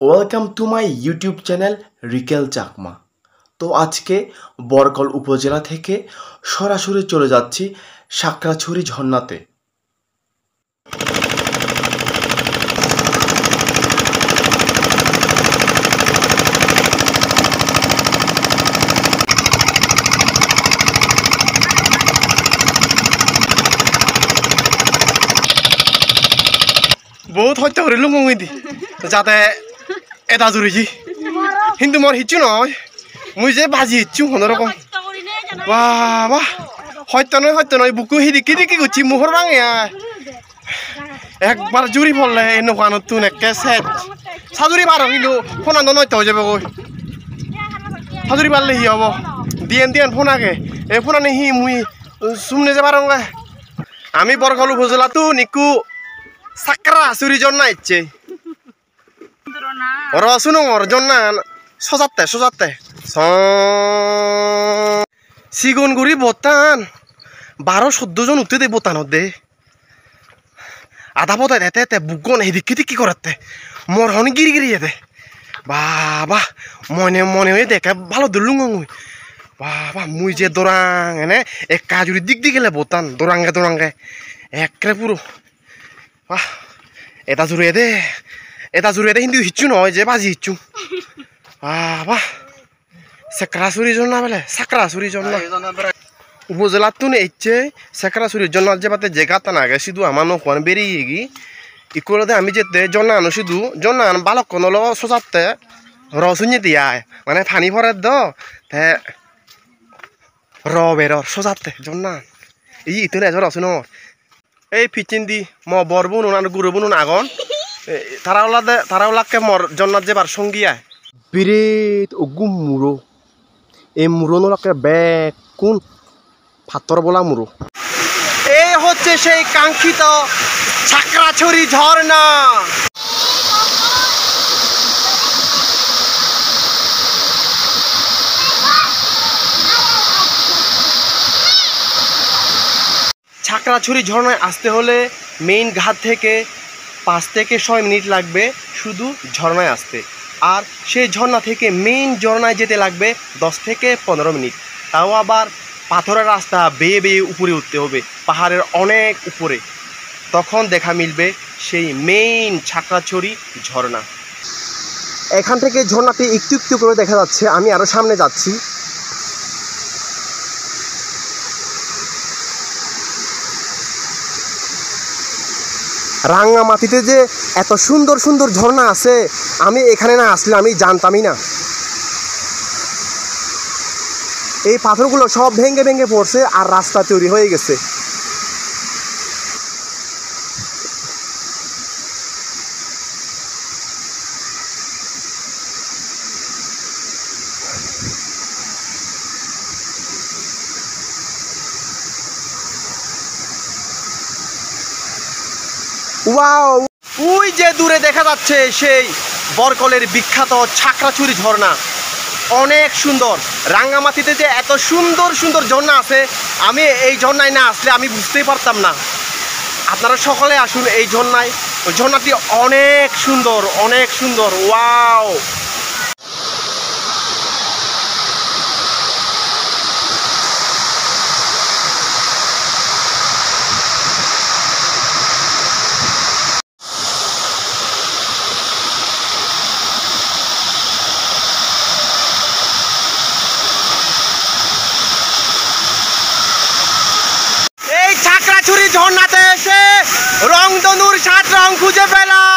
Welcome to my YouTube channel Rikel Chakma. তো আজকে বরকল উপজেলা থেকে সরাসরি চলে যাচ্ছি সাকরাছড়ি ঝর্ণাতে। বহুত হত্যা করে লুঙ্গি দি যাতে এটা জুড়িছি কিন্তু মোর হিচু নয়, মুই যে বাজি হিচু কোনোরকম। বাবা সত্য নয় বুকু সিদিকি দিকি গুছি মুখর ভাঙে একবার জুড়ি পড়লে এনেকুৱা নতুন একে সেট সাজুরি পার কিন্তু ফোনানো নয়তো হয়ে যাবে কই সাজুরি পারলে হি হব দিয়েন ফোন আগে এই ফোন আনি হি মুই শুনে যে পারো। আমি বরকল উপজেলা তো নিকু সাকরাছড়ি ঝর্ণা ইচ্ছে শুনো ওর ঝর্ণা সজাতে সিগুনগুড়ি বোতান 12-14 জন উঠতে দে বোতানত দে আধা পথায় এতে বুকন এদিকে কি করাতে মোর হনি গিরি দে বাবা মনে হয়ে দেখে ভালো দলুং বাবা মুই যে দোরাং এনে এক কাজুরি দিক গেলে বোতান দোরাঙ্গে একরে পুরো বাহ এটা জুড়ে দে কিন্তু হিচ্ছু নয় যে বাজি হিচ্ছু বাবা সাকরাছড়ি ঝর্ণা বেলে সাকরাছড়ি ঝর্ণা উপজেলার তো নেইছে সাকরাছড়ি ঝর্ণার যে বাতে জেগাতা না গে শুধু আমার নখন বেরিয়ে গি ইকুয়ালতে আমি যেতে ঝর্ণা আনো শুধু ঝর্ণা আন বালক কোনো সোজাতে রসুনি দিয়া মানে ফানি ভরে দ বের সোজাতে ঝর্ণা ইতো নেই রসুন এই ফিচিন দি ম বর বুনুন আর গুরু বুনুন আগন তারা মর জন্নাত যেবার সঙ্গিয়া বিরেত অগুম মুরো এই মুরো নলাকে ব্যাগ কোন ফাতর বলা মুরো এই হচ্ছে সেই কাঙ্ক্ষিত সাকরাছড়ি ঝর্ণা। সাকরাছড়ি ঝর্ণায় আসতে হলে মেইন ঘাট থেকে 5 থেকে 6 মিনিট লাগবে শুধু ঝর্ণায় আসতে, আর সেই ঝর্ণা থেকে মেইন ঝর্ণায় যেতে লাগবে 10 থেকে 15 মিনিট। তাও আবার পাথরের রাস্তা বেয়ে উপরে উঠতে হবে পাহাড়ের অনেক উপরে, তখন দেখা মিলবে সেই মেইন সাকরাছড়ি ঝর্ণা। এখান থেকে ঝর্ণাটি একটু করে দেখা যাচ্ছে, আমি আরও সামনে যাচ্ছি। রাঙ্গামাটিতে যে এত সুন্দর ঝর্ণা আছে আমি এখানে না আসলে আমি জানতামই না। এই পাথরগুলো সব ভেঙে পড়ছে আর রাস্তা তৈরি হয়ে গেছে। ওয়াও, ওই যে দূরে দেখা যাচ্ছে সেই বরকলের বিখ্যাত সাকরাছড়ি ঝর্ণা, অনেক সুন্দর। রাঙ্গামাটিতে যে এত সুন্দর ঝর্ণা আছে আমি এই ঝর্ণায় না আসলে আমি বুঝতেই পারতাম না। আপনারা সকলে আসুন এই ঝর্ণায়, ঝর্ণাটি অনেক সুন্দর। ওয়াও, সাকরাছড়ি ঝর্ণাতে এসে রংধনুর 7 রং খুঁজে পেলাম।